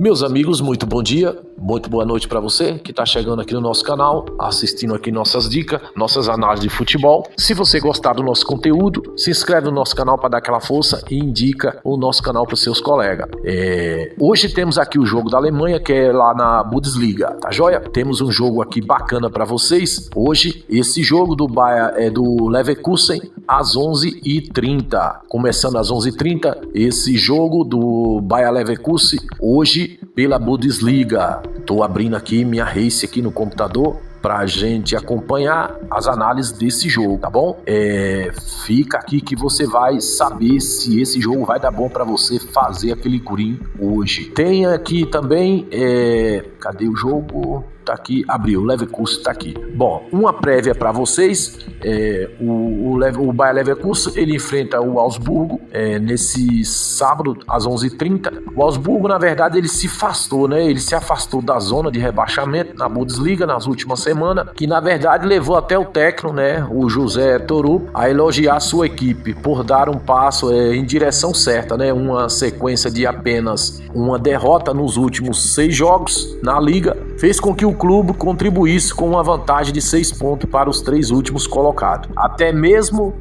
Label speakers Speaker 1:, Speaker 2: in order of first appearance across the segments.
Speaker 1: Meus amigos, muito bom dia, muito boa noite para você que está chegando aqui no nosso canal, assistindo aqui nossas dicas, nossas análises de futebol. Se você gostar do nosso conteúdo, se inscreve no nosso canal para dar aquela força e indica o nosso canal para os seus colegas. Hoje temos aqui o jogo da Alemanha, que é lá na Bundesliga, tá joia? Temos um jogo aqui bacana para vocês. Hoje, esse jogo do Bayer é do Leverkusen às 11h30. Começando às 11h30, esse jogo do Bayer Leverkusen, hoje pela Bundesliga. Tô abrindo aqui minha race aqui no computador pra gente acompanhar as análises desse jogo, tá bom? Fica aqui que você vai saber se esse jogo vai dar bom pra você fazer aquele green hoje. Tem aqui também, cadê o jogo? Tá aqui, abriu, o Leverkusen tá aqui. Bom, uma prévia para vocês, o Bayer Leverkusen, ele enfrenta o Augsburgo nesse sábado às 11h30. O Augsburgo, na verdade, ele se afastou, né? Ele se afastou da zona de rebaixamento na Bundesliga nas últimas semanas, que na verdade levou até o técnico, né, o José Torup, a elogiar a sua equipe por dar um passo em direção certa, né? Uma sequência de apenas uma derrota nos últimos 6 jogos na liga fez com que o clube contribuísse com uma vantagem de 6 pontos para os 3 últimos colocados. Até mesmo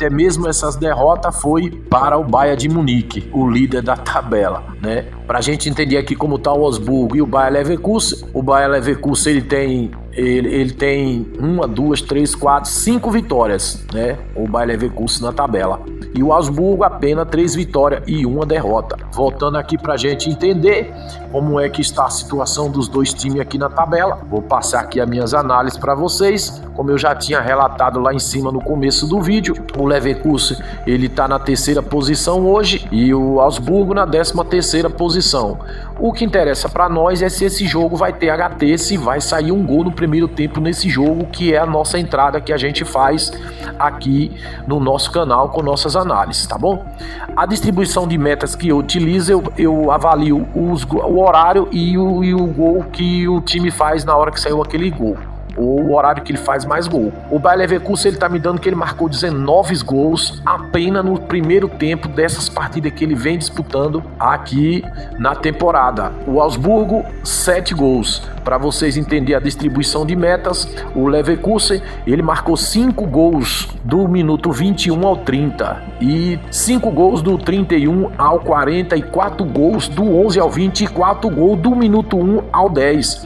Speaker 1: essas derrotas foi para o Bayern de Munique, o líder da tabela, né? Pra gente entender aqui como tá o Augsburgo e o Bayer Leverkusen. O Bayer Leverkusen ele tem 1, 2, 3, 4, 5 vitórias, né? O Bayer Leverkusen na tabela. E o Augsburgo apenas 3 vitórias e 1 derrota. Voltando aqui pra gente entender como é que está a situação dos dois times aqui na tabela. Vou passar aqui as minhas análises para vocês. Como eu já tinha relatado lá em cima no começo do vídeo, o Leverkusen ele tá na 3ª posição hoje e o Augsburgo na 13ª posição. O que interessa para nós é se esse jogo vai ter HT, se vai sair um gol no primeiro tempo nesse jogo, que é a nossa entrada que a gente faz aqui no nosso canal com nossas análises, tá bom? A distribuição de metas que eu utilizo, eu avalio o horário e o gol que o time faz na hora que saiu aquele gol, ou o horário que ele faz mais gol. O Bayer Leverkusen, ele tá me dando que ele marcou 19 gols apenas no primeiro tempo dessas partidas que ele vem disputando aqui na temporada. O Augsburgo, 7 gols. Para vocês entenderem a distribuição de metas, o Leverkusen, ele marcou 5 gols do minuto 21 ao 30 e 5 gols do 31 ao 40 e 4 gols do 11 ao 20 e 4 gols do minuto 1 ao 10.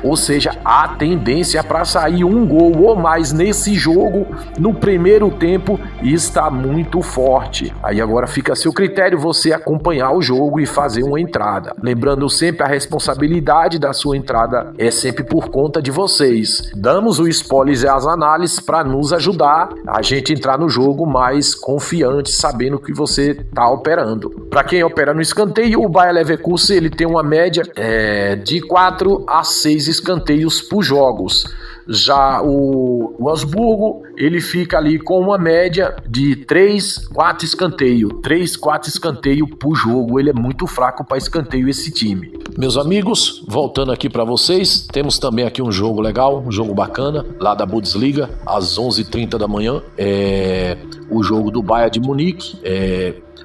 Speaker 1: Ou seja, a tendência para sair um gol ou mais nesse jogo no primeiro tempo está muito forte. Aí agora fica a seu critério você acompanhar o jogo e fazer uma entrada. Lembrando sempre, a responsabilidade da sua entrada é sempre por conta de vocês. Damos o spoiler e as análises para nos ajudar a gente entrar no jogo mais confiante, sabendo que você está operando. Para quem opera no escanteio, o Bayer Leverkusen ele tem uma média de 4 a 6 escanteios por jogos. Já o Augsburgo, ele fica ali com uma média de 3, 4 escanteio por jogo. Ele é muito fraco para escanteio, esse time. Meus amigos, voltando aqui para vocês, temos também aqui um jogo legal, um jogo bacana, lá da Bundesliga, às 11h30 da manhã. O jogo do Bayern de Munique,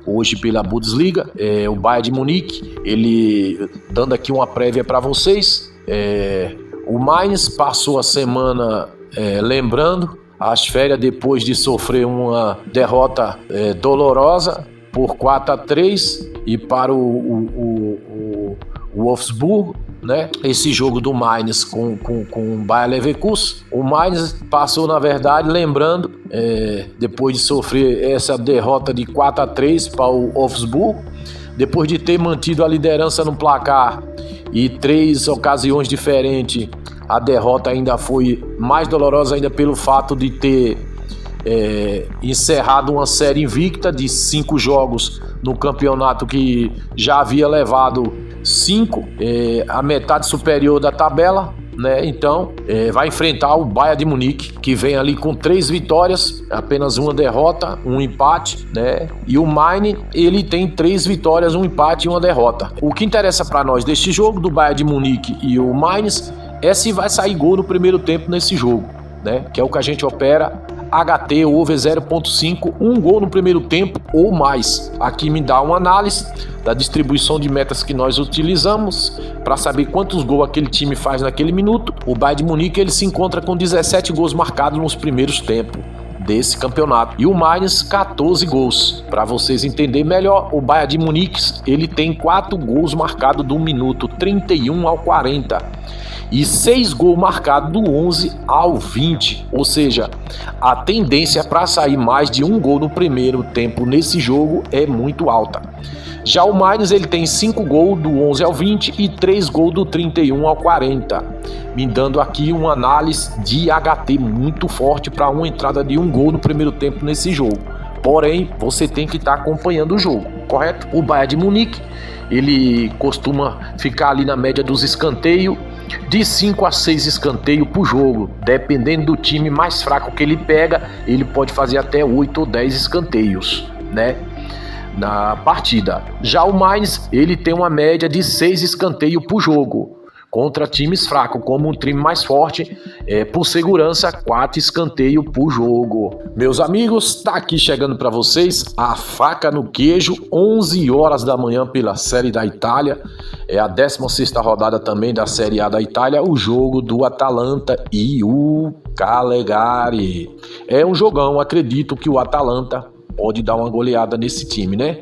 Speaker 1: hoje pela Bundesliga. O Bayern de Munique, ele dando aqui uma prévia para vocês. O Mainz passou a semana lembrando as férias depois de sofrer uma derrota dolorosa por 4-3 e para o Wolfsburgo, né? Esse jogo do Mainz com o Bayer Leverkusen. O Mainz passou, na verdade, lembrando, depois de sofrer essa derrota de 4-3 para o Wolfsburgo, depois de ter mantido a liderança no placar e 3 ocasiões diferentes, a derrota ainda foi mais dolorosa ainda pelo fato de ter encerrado uma série invicta de 5 jogos no campeonato que já havia levado 5, a metade superior da tabela, né? Então vai enfrentar o Bayern de Munique, que vem ali com 3 vitórias, apenas uma derrota, um empate, né? E o Mainz, ele tem 3 vitórias, um empate e uma derrota. O que interessa para nós deste jogo do Bayern de Munique e o Mainz é se vai sair gol no primeiro tempo nesse jogo, né? Que é o que a gente opera HT over 0.5, um gol no primeiro tempo ou mais. Aqui me dá uma análise da distribuição de metas que nós utilizamos para saber quantos gols aquele time faz naquele minuto. O Bayern de Munique ele se encontra com 17 gols marcados nos primeiros tempos desse campeonato e o Mainz 14 gols. Para vocês entenderem melhor, o Bayern de Munique ele tem 4 gols marcados do minuto 31 ao 40 e 6 gols marcados do 11 ao 20, ou seja, a tendência para sair mais de um gol no primeiro tempo nesse jogo é muito alta. Já o Mainz ele tem 5 gols do 11 ao 20 e 3 gols do 31 ao 40, me dando aqui uma análise de HT muito forte para uma entrada de um gol no primeiro tempo nesse jogo. Porém, você tem que estar acompanhando o jogo, correto? O Bayern de Munique ele costuma ficar ali na média dos escanteios, de 5 a 6 escanteios por jogo. Dependendo do time mais fraco que ele pega, ele pode fazer até 8 ou 10 escanteios, né, na partida. Já o Mainz, ele tem uma média de 6 escanteios por jogo, contra times fracos, como um time mais forte, por segurança, 4 escanteios por jogo. Meus amigos, tá aqui chegando para vocês a faca no queijo, 11 horas da manhã pela Série da Itália, é a 16ª rodada também da Série A da Itália, o jogo do Atalanta e o Calegari. É um jogão, acredito que o Atalanta pode dar uma goleada nesse time, né?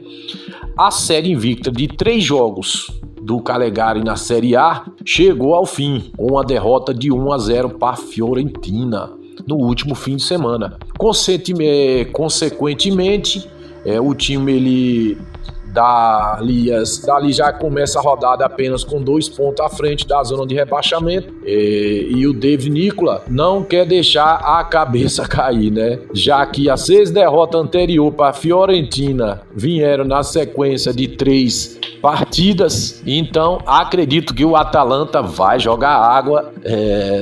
Speaker 1: A série invicta de 3 jogos do Calegari na Série A chegou ao fim, com uma derrota de 1-0 para a Fiorentina no último fim de semana. Consequentemente, o time ele dali já começa a rodada apenas com 2 pontos à frente da zona de rebaixamento, e o David Nicola não quer deixar a cabeça cair, né? Já que as 6 derrotas anteriores para a Fiorentina vieram na sequência de 3 partidas, então acredito que o Atalanta vai jogar água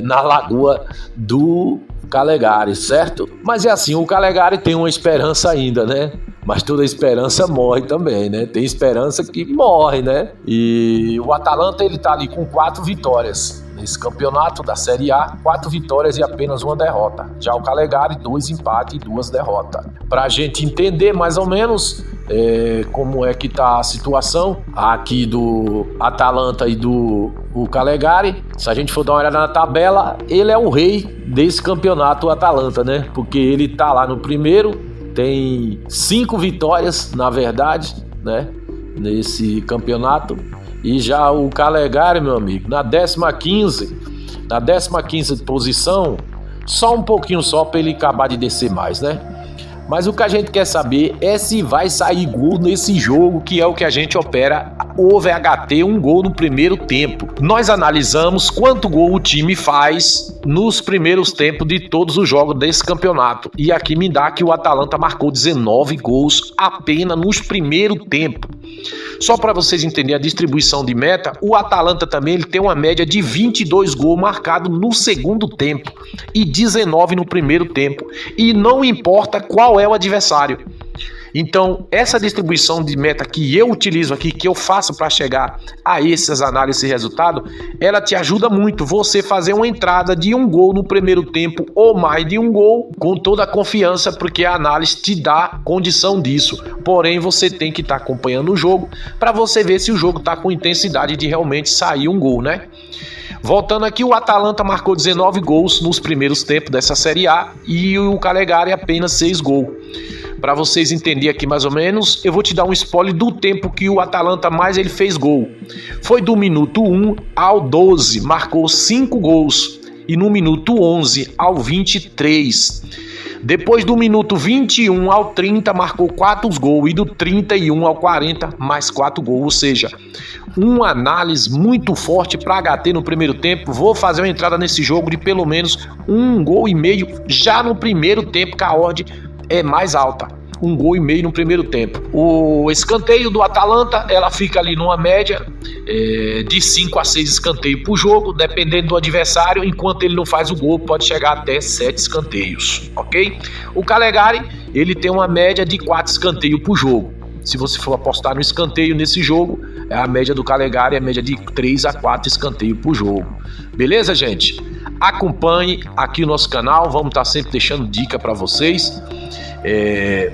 Speaker 1: na lagoa do Calegari, certo? Mas é assim, o Calegari tem uma esperança ainda, né? Mas toda esperança morre também, né? Tem esperança que morre, né? E o Atalanta, ele tá ali com 4 vitórias nesse campeonato da Série A, 4 vitórias e apenas 1 derrota. Já o Calegari, 2 empates e 2 derrotas. Pra gente entender mais ou menos como é que tá a situação aqui do Atalanta e do Calegari, se a gente for dar uma olhada na tabela, ele é o rei desse campeonato, o Atalanta, né? Porque ele tá lá no primeiro, tem 5 vitórias, na verdade, né, nesse campeonato. E já o Calegari, meu amigo, na 15ª posição, só um pouquinho só para ele acabar de descer mais, né? Mas o que a gente quer saber é se vai sair gol nesse jogo, que é o que a gente opera, o VHT, um gol no primeiro tempo. Nós analisamos quanto gol o time faz nos primeiros tempos de todos os jogos desse campeonato. E aqui me dá que o Atalanta marcou 19 gols apenas nos primeiros tempos. Só para vocês entenderem a distribuição de meta, o Atalanta também ele tem uma média de 22 gols marcados no segundo tempo e 19 no primeiro tempo. E não importa qual é o adversário. Então, essa distribuição de meta que eu utilizo aqui, que eu faço para chegar a essas análises e resultado, ela te ajuda muito você fazer uma entrada de um gol no primeiro tempo ou mais de um gol com toda a confiança, porque a análise te dá condição disso. Porém, você tem que estar acompanhando o jogo para você ver se o jogo está com intensidade de realmente sair um gol, né? Voltando aqui, o Atalanta marcou 19 gols nos primeiros tempos dessa Série A e o Calegari apenas 6 gols. Para vocês entenderem aqui mais ou menos, eu vou te dar um spoiler do tempo que o Atalanta mais ele fez gol. Foi do minuto 1 ao 12, marcou 5 gols. E no minuto 11 ao 23. Depois do minuto 21 ao 30, marcou 4 gols. E do 31 ao 40, mais 4 gols. Ou seja, uma análise muito forte para HT no primeiro tempo. Vou fazer uma entrada nesse jogo de pelo menos 1,5 gols já no primeiro tempo, que a odd é mais alta. 1,5 gols no primeiro tempo. O escanteio do Atalanta, ela fica ali numa média de 5 a 6 escanteios por jogo, dependendo do adversário. Enquanto ele não faz o gol, pode chegar até 7 escanteios, ok? O Calegari, ele tem uma média de 4 escanteios por jogo. Se você for apostar no escanteio nesse jogo, a média do Calegari é a média de 3 a 4 escanteios por jogo. Beleza, gente? acompanhe aqui o nosso canal, vamos estar sempre deixando dica para vocês.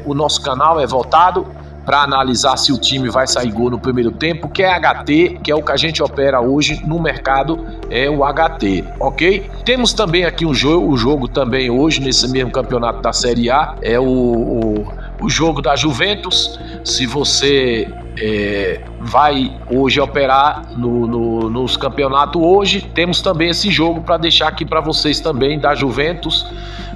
Speaker 1: O nosso canal é voltado para analisar se o time vai sair gol no primeiro tempo, que é HT, que é o que a gente opera hoje no mercado, é o HT, ok? Temos também aqui o jogo também hoje, nesse mesmo campeonato da Série A, é o jogo da Juventus. Se você vai hoje operar nos campeonatos hoje, temos também esse jogo para deixar aqui para vocês também, da Juventus.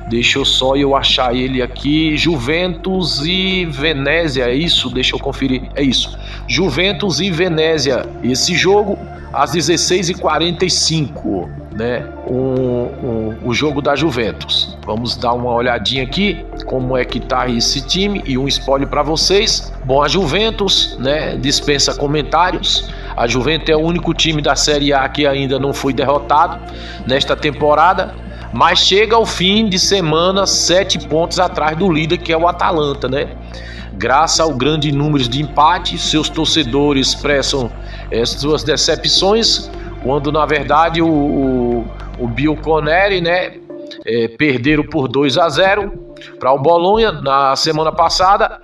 Speaker 1: Deixa eu só achar ele aqui. Juventus e Venezia, é isso? Deixa eu conferir. É isso. Juventus e Venezia. Esse jogo às 16h45, né? O jogo da Juventus. Vamos dar uma olhadinha aqui como é que tá esse time e um spoiler para vocês. Bom, a Juventus, né, dispensa comentários. A Juventus é o único time da Série A que ainda não foi derrotado nesta temporada. Mas chega ao fim de semana 7 pontos atrás do líder, que é o Atalanta, né? Graças ao grande número de empates, seus torcedores expressam suas decepções, quando na verdade o Bianconeri, né, perderam por 2-0 para o Bolonha na semana passada,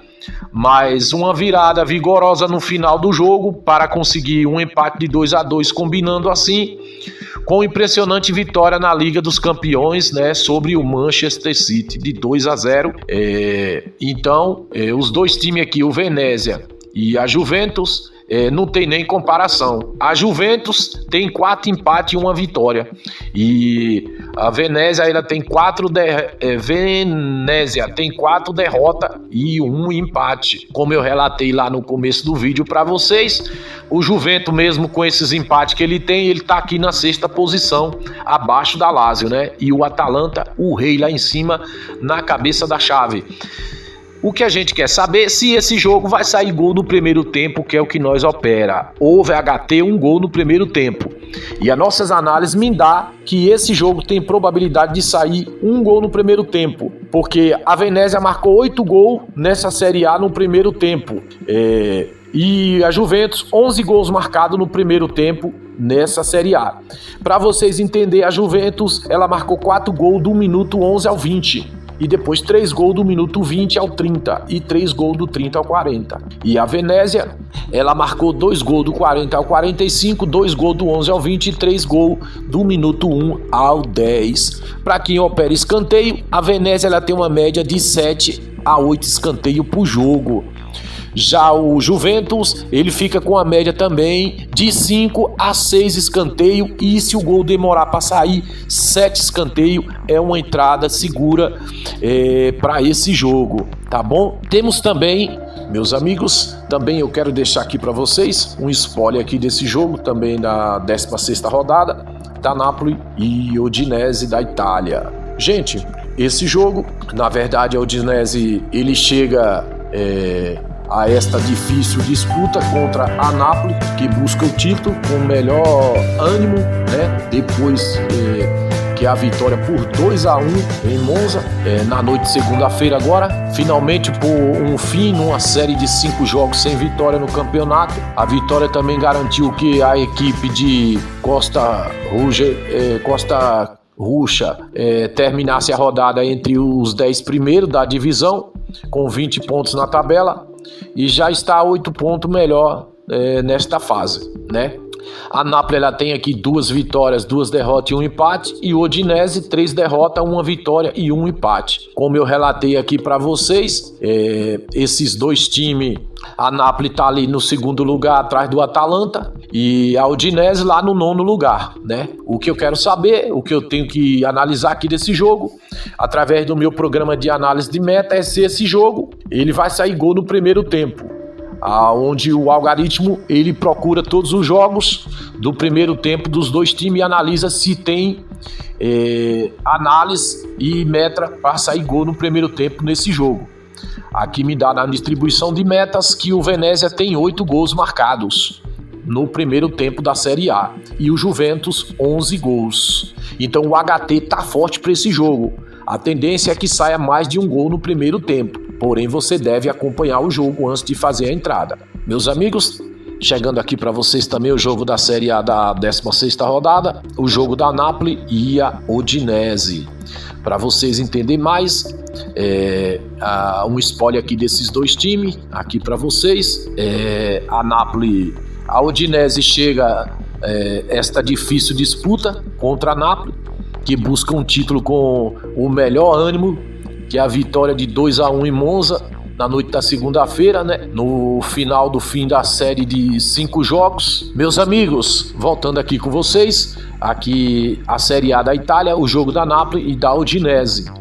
Speaker 1: mas uma virada vigorosa no final do jogo para conseguir um empate de 2-2, combinando assim com impressionante vitória na Liga dos Campeões, né, sobre o Manchester City de 2-0. Então, os dois times aqui, o Venezia e a Juventus, não tem nem comparação. A Juventus tem 4 empates e 1 vitória. E a Venezia ela tem 4 derrotas e 1 empate. Como eu relatei lá no começo do vídeo para vocês, o Juventus, mesmo com esses empates que ele tem, ele tá aqui na 6ª posição, abaixo da Lazio, né? E o Atalanta, o rei lá em cima, na cabeça da chave. O que a gente quer saber é se esse jogo vai sair gol no primeiro tempo, que é o que nós opera. Houve HT, um gol no primeiro tempo. E as nossas análises me dá que esse jogo tem probabilidade de sair um gol no primeiro tempo. Porque a Venezia marcou 8 gols nessa Série A no primeiro tempo. E a Juventus, 11 gols marcados no primeiro tempo nessa Série A. Para vocês entenderem, a Juventus ela marcou 4 gols do minuto 11 ao 20. E depois 3 gols do minuto 20 ao 30 e 3 gols do 30 ao 40. E a Venezia, ela marcou 2 gols do 40 ao 45, 2 gols do 11 ao 20 e 3 gols do minuto 1 ao 10. Para quem opera escanteio, a Venezia ela tem uma média de 7 a 8 escanteios por jogo. Já o Juventus, ele fica com a média também de 5 a 6 escanteio, e se o gol demorar para sair, 7 escanteio é uma entrada segura para esse jogo, tá bom? Temos também, meus amigos, também eu quero deixar aqui para vocês um spoiler aqui desse jogo, também da 16ª rodada, da Napoli e Udinese da Itália. Gente, esse jogo, na verdade, a Udinese, ele chega a esta difícil disputa contra a Napoli, que busca o título com melhor ânimo, né? Depois que a vitória por 2-1 em Monza, na noite de segunda-feira agora, finalmente por um fim numa série de 5 jogos sem vitória no campeonato. A vitória também garantiu que a equipe de Costa Ruxa terminasse a rodada entre os 10 primeiros da divisão, com 20 pontos na tabela, e já está a 8 pontos melhor nesta fase, né? A Napoli ela tem aqui 2 vitórias, 2 derrotas e 1 empate, e o Udinese 3 derrotas, 1 vitória e 1 empate. Como eu relatei aqui para vocês, esses dois times, a Napoli está ali no 2º lugar atrás do Atalanta e a Udinese lá no 9º lugar, né? O que eu quero saber, o que eu tenho que analisar aqui desse jogo, através do meu programa de análise de meta, é se esse jogo ele vai sair gol no primeiro tempo. Onde o algoritmo ele procura todos os jogos do primeiro tempo dos dois times e analisa se tem análise e meta para sair gol no primeiro tempo nesse jogo. Aqui me dá na distribuição de metas que o Venezia tem 8 gols marcados no primeiro tempo da Série A e o Juventus 11 gols. Então o HT tá forte para esse jogo. A tendência é que saia mais de um gol no primeiro tempo, porém você deve acompanhar o jogo antes de fazer a entrada. Meus amigos, chegando aqui para vocês também o jogo da Série A da 16ª rodada, o jogo da Napoli e a Udinese. Para vocês entenderem mais, um spoiler aqui desses dois times, aqui para vocês. A Napoli, a Udinese chega esta difícil disputa contra a Napoli, que busca um título com o melhor ânimo, que é a vitória de 2-1 em Monza, na noite da segunda-feira, né? No final do fim da série de 5 jogos. Meus amigos, voltando aqui com vocês, aqui a Série A da Itália, o jogo da Napoli e da Udinese,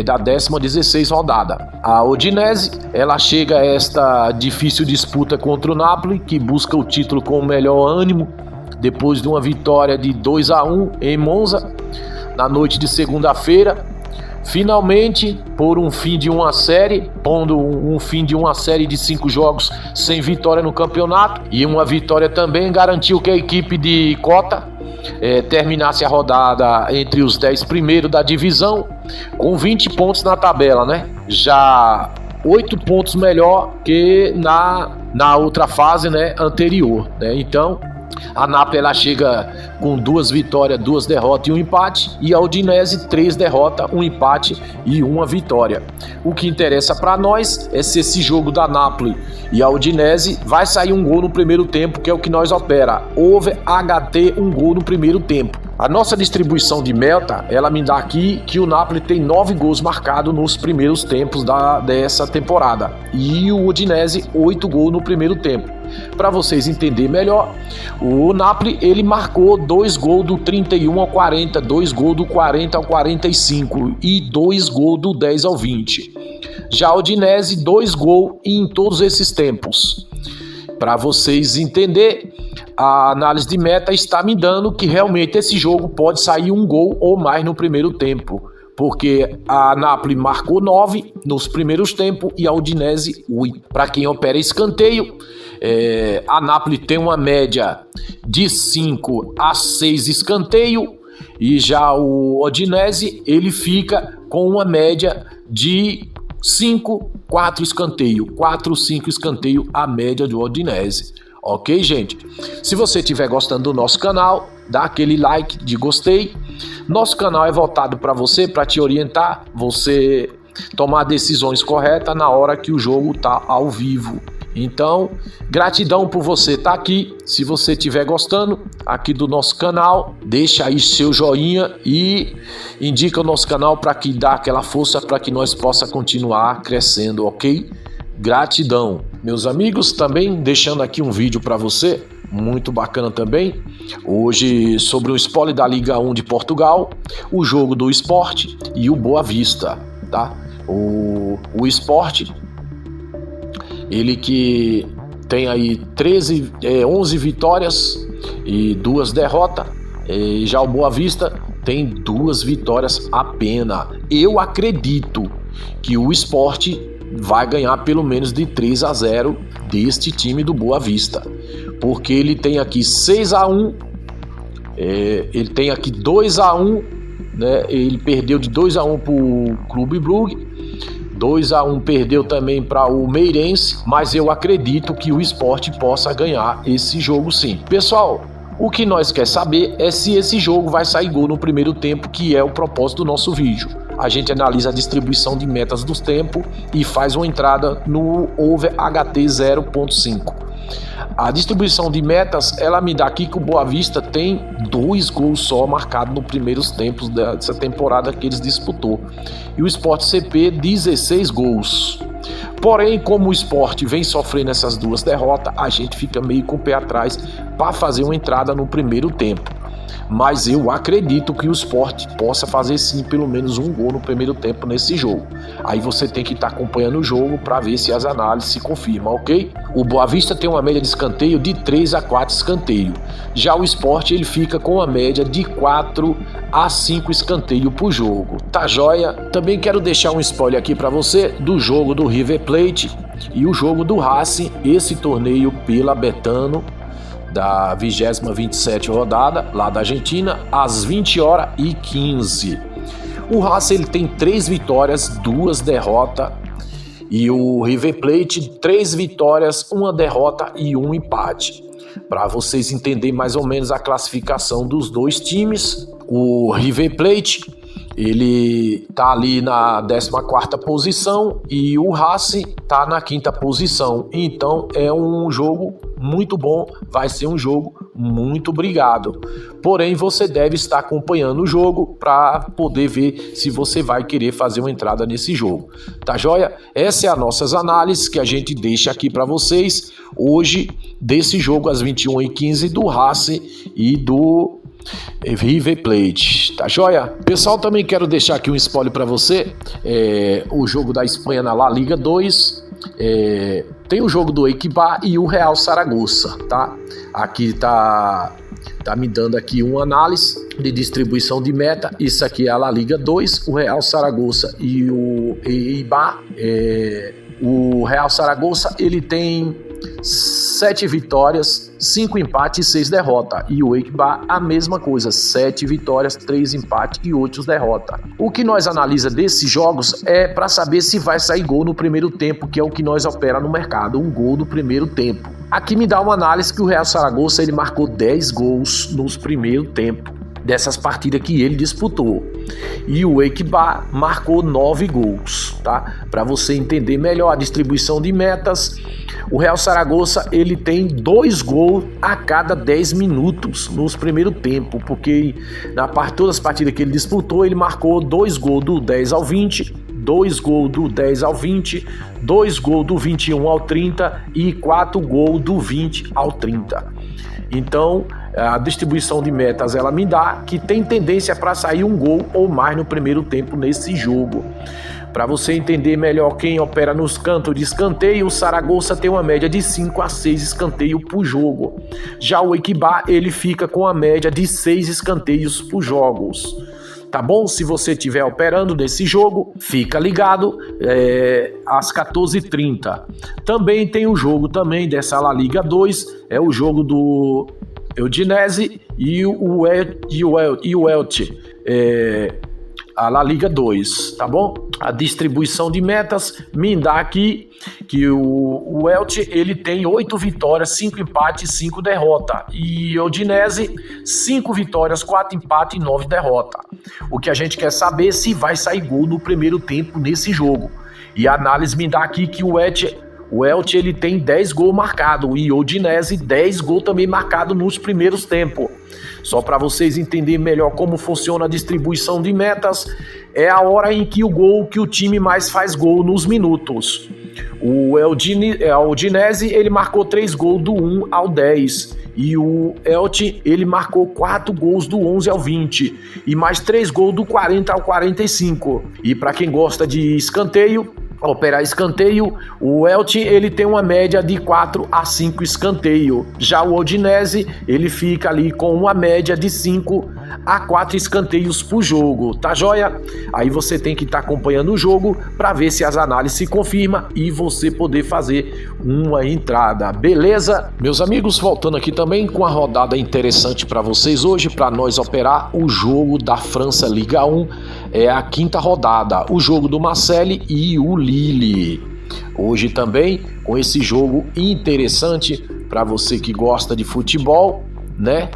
Speaker 1: da 16ª rodada. A Udinese, ela chega a esta difícil disputa contra o Napoli, que busca o título com o melhor ânimo, depois de uma vitória de 2-1 em Monza, na noite de segunda-feira. Finalmente, por um fim de uma série, pondo um fim de uma série de 5 jogos sem vitória no campeonato, e uma vitória também garantiu que a equipe de Cota terminasse a rodada entre os 10 primeiros da divisão, com 20 pontos na tabela, né? Já 8 pontos melhor que na outra fase, né, anterior, né? Então, a Napoli, ela chega com 2 vitórias, 2 derrotas e 1 empate, e a Udinese 3 derrotas, 1 empate e 1 vitória. O que interessa para nós é se esse jogo da Napoli e a Udinese vai sair um gol no primeiro tempo, que é o que nós opera. Over HT, um gol no primeiro tempo. A nossa distribuição de meta, ela me dá aqui que o Napoli tem 9 gols marcados nos primeiros tempos dessa temporada, e o Udinese 8 gols no primeiro tempo. Para vocês entenderem melhor, o Napoli, ele marcou 2 gols do 31 ao 40, 2 gols do 40 ao 45 e 2 gols do 10 ao 20. Já o Udinese, 2 gols em todos esses tempos. Para vocês entenderem, a análise de meta está me dando que realmente esse jogo pode sair um gol ou mais no primeiro tempo, porque a Napoli marcou 9 nos primeiros tempos e a Udinese 8. Para quem opera escanteio, a Napoli tem uma média de 5 a 6 escanteio, e já o Udinese, ele fica com uma média de 5, 4 escanteio, 4, 5 escanteio, a média do Udinese. Ok, gente? Se você estiver gostando do nosso canal, dá aquele like de gostei. Nosso canal é voltado para você, para te orientar, você tomar decisões corretas na hora que o jogo tá ao vivo. Então, gratidão por você estar aqui. Se você estiver gostando aqui do nosso canal, deixa aí seu joinha e indica o nosso canal para que dá aquela força para que nós possa continuar crescendo, ok? Gratidão. Meus amigos, também deixando aqui um vídeo para você, muito bacana também, hoje sobre o spoiler da Liga 1 de Portugal, o jogo do Sport e o Boa Vista, tá? O Sport, ele que tem aí 11 vitórias e 2 derrotas, e já o Boa Vista tem 2 vitórias apenas. Eu acredito que o Sport vai ganhar pelo menos de 3-0 deste time do Boa Vista, porque ele tem aqui 6-1, ele tem aqui 2-1, né? Ele perdeu de 2-1 para o Clube Brugge, 2-1 perdeu também para o Meirense, mas eu acredito que o Sport possa ganhar esse jogo sim. Pessoal, o que nós quer saber é se esse jogo vai sair gol no primeiro tempo, que é o propósito do nosso vídeo. A gente analisa a distribuição de metas dos tempos e faz uma entrada no over HT 0.5. A distribuição de metas, ela me dá aqui que o Boa Vista tem 2 gols só marcados nos primeiros tempos dessa temporada que eles disputou. E o Sport CP, 16 gols. Porém, como o Sport vem sofrendo essas 2 derrotas, a gente fica meio com o pé atrás para fazer uma entrada no primeiro tempo. Mas eu acredito que o Sport possa fazer sim pelo menos um gol no primeiro tempo nesse jogo. Aí você tem que estar acompanhando o jogo para ver se as análises se confirmam, ok? O Boa Vista tem uma média de escanteio de 3 a 4 escanteio. Já o Sport, ele fica com uma média de 4 a 5 escanteio por jogo. Tá joia? Também quero deixar um spoiler aqui para você do jogo do River Plate e o jogo do Racing, esse torneio pela Betano, da 27ª rodada, lá da Argentina, às 20h15. O Racing, ele tem 3 vitórias, 2 derrotas, e o River Plate 3 vitórias, 1 derrota e 1 empate. para vocês entenderem mais ou menos a classificação dos dois times. O River Plate, ele tá ali na 14ª posição e o Racing tá na 5ª posição. Então é um jogo muito bom, vai ser um jogo muito brigado. Porém, você deve estar acompanhando o jogo para poder ver se você vai querer fazer uma entrada nesse jogo. Tá joia? Essa é a nossas análises que a gente deixa aqui para vocês hoje desse jogo às 21h15 do Racing e do River Plate, tá joia? Pessoal, também quero deixar aqui um spoiler para você, o jogo da Espanha na La Liga 2, tem o jogo do Eibar e o Real Saragossa, tá? Aqui tá me dando aqui uma análise de distribuição de meta. Isso aqui é a La Liga 2, o Real Saragossa e o Eibar. O Real Saragossa, ele tem 7 vitórias, 5 empates e 6 derrotas. E o Eibar a mesma coisa, 7 vitórias, 3 empates e 8 derrotas. O que nós analisa desses jogos é para saber se vai sair gol no primeiro tempo, que é o que nós opera no mercado, um gol no primeiro tempo. Aqui me dá uma análise que o Real Saragossa ele marcou 10 gols nos primeiros tempos dessas partidas que ele disputou. E o Eibar marcou 9 gols, tá? Para você entender melhor a distribuição de metas, o Real Saragossa ele tem 2 gols a cada 10 minutos nos primeiros tempos, porque todas as partidas que ele disputou, ele marcou 2 gols do 10 ao 20, 2 gols do 10 ao 20, 2 gols do 21 ao 30 e 4 gols do 20 ao 30. Então, a distribuição de metas ela me dá que tem tendência para sair um gol ou mais no primeiro tempo nesse jogo. Para você entender melhor quem opera nos cantos de escanteio, o Saragossa tem uma média de 5 a 6 escanteios por jogo. Já o Eibar, ele fica com a média de 6 escanteios por jogos. Tá bom? Se você estiver operando nesse jogo, fica ligado às 14h30. Também tem o jogo também dessa La Liga 2, é o jogo do Udinese e o Elche, a La Liga 2, tá bom? A distribuição de metas me dá aqui que o Elche ele tem 8 vitórias, 5 empates e 5 derrotas. E o Udinese, 5 vitórias, 4 empates e 9 derrotas. O que a gente quer saber é se vai sair gol no primeiro tempo nesse jogo. E a análise me dá aqui que o Elche ele tem 10 gols marcados e o Udinese 10 gols também marcados nos primeiros tempos. Só para vocês entenderem melhor como funciona a distribuição de metas, é a hora em que o time mais faz gol nos minutos. O Udinese ele marcou 3 gols do 1 ao 10 e o Elche ele marcou 4 gols do 11 ao 20 e mais 3 gols do 40 ao 45. E para quem gosta de escanteio, operar escanteio, o Elche ele tem uma média de 4 a 5 escanteio. Já o Udinese ele fica ali com uma média de 5 a 4 escanteios por jogo, tá joia? Aí você tem que estar acompanhando o jogo para ver se as análises se confirmam e você poder fazer uma entrada, beleza? Meus amigos, voltando aqui também com a rodada interessante para vocês hoje, para nós operar o jogo da França Liga 1, é a 5ª rodada, o jogo do Marseille e o Lille. Hoje também com esse jogo interessante para você que gosta de futebol, né?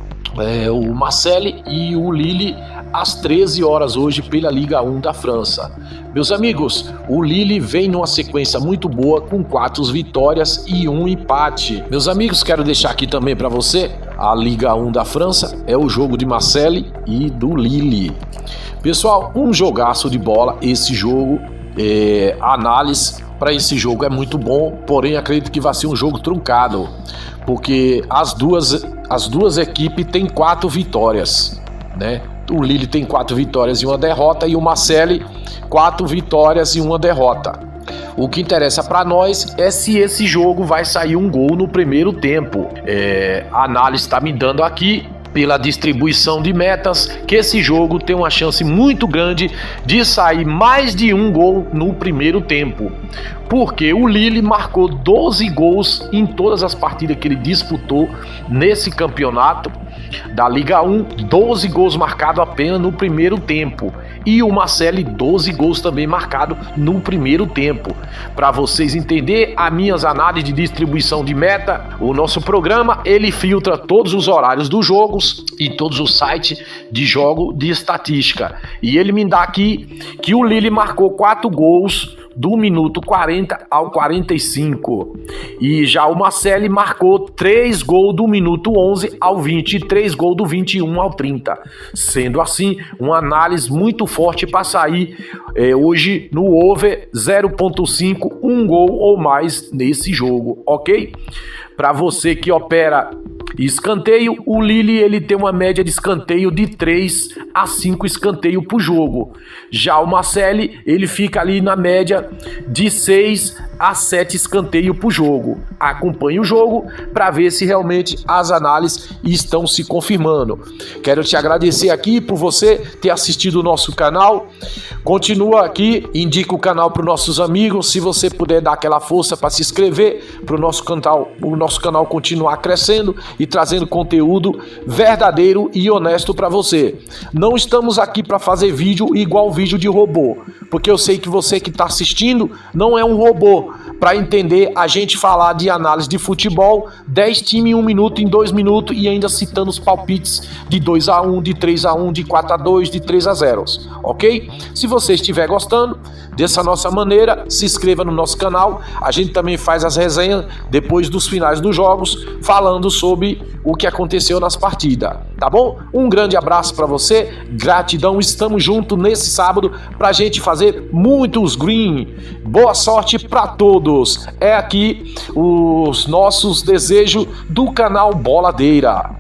Speaker 1: O Marseille e o Lille às 13 horas hoje pela Liga 1 da França. Meus amigos, o Lille vem numa sequência muito boa com 4 vitórias e 1 empate. Meus amigos, quero deixar aqui também para você a Liga 1 da França, é o jogo de Marseille e do Lille. Pessoal, um jogaço de bola esse jogo, a análise para esse jogo é muito bom, porém acredito que vai ser um jogo truncado, porque as duas equipes têm 4 vitórias, né? O Lille tem 4 vitórias e 1 derrota e o Marseille 4 vitórias e 1 derrota. O que interessa para nós é se esse jogo vai sair um gol no primeiro tempo. A análise está me dando aqui, pela distribuição de metas, que esse jogo tem uma chance muito grande de sair mais de um gol no primeiro tempo, porque o Lille marcou 12 gols em todas as partidas que ele disputou nesse campeonato da Liga 1, 12 gols marcados apenas no primeiro tempo. E o Marcelli, 12 gols também marcados no primeiro tempo. Para vocês entenderem as minhas análises de distribuição de meta, o nosso programa, ele filtra todos os horários dos jogos e todos os sites de jogo de estatística. E ele me dá aqui que o Lille marcou 4 gols do minuto 40 ao 45. E já o Marcelli marcou 3 gols do minuto 11 ao 20 e 3 gols do 21 ao 30. Sendo assim, uma análise muito forte para sair hoje no over 0.5, um gol ou mais nesse jogo, ok? Para você que opera escanteio, o Lille ele tem uma média de escanteio de 3 a 5 escanteios por jogo. Já o Marcelli, ele fica ali na média de 6 a 7 escanteios por jogo. Acompanhe o jogo para ver se realmente as análises estão se confirmando. Quero te agradecer aqui por você ter assistido o nosso canal. Continua aqui, indica o canal para os nossos amigos. Se você puder dar aquela força para se inscrever para o nosso canal continuar crescendo e trazendo conteúdo verdadeiro e honesto para você. Não estamos aqui para fazer vídeo igual vídeo de robô, porque eu sei que você que está assistindo não é um robô para entender a gente falar de análise de futebol, 10 times em 1 minuto, em 2 minutos e ainda citando os palpites de 2-1, de 3-1, de 4-2, de 3-0, ok? Se você estiver gostando dessa nossa maneira, se inscreva no nosso canal. A gente também faz as resenhas depois dos finais dos jogos, falando sobre o que aconteceu nas partidas, tá bom? Um grande abraço para você, gratidão, estamos juntos nesse sábado pra gente fazer muitos green. Boa sorte para todos. É aqui os nossos desejos do canal Boladeira.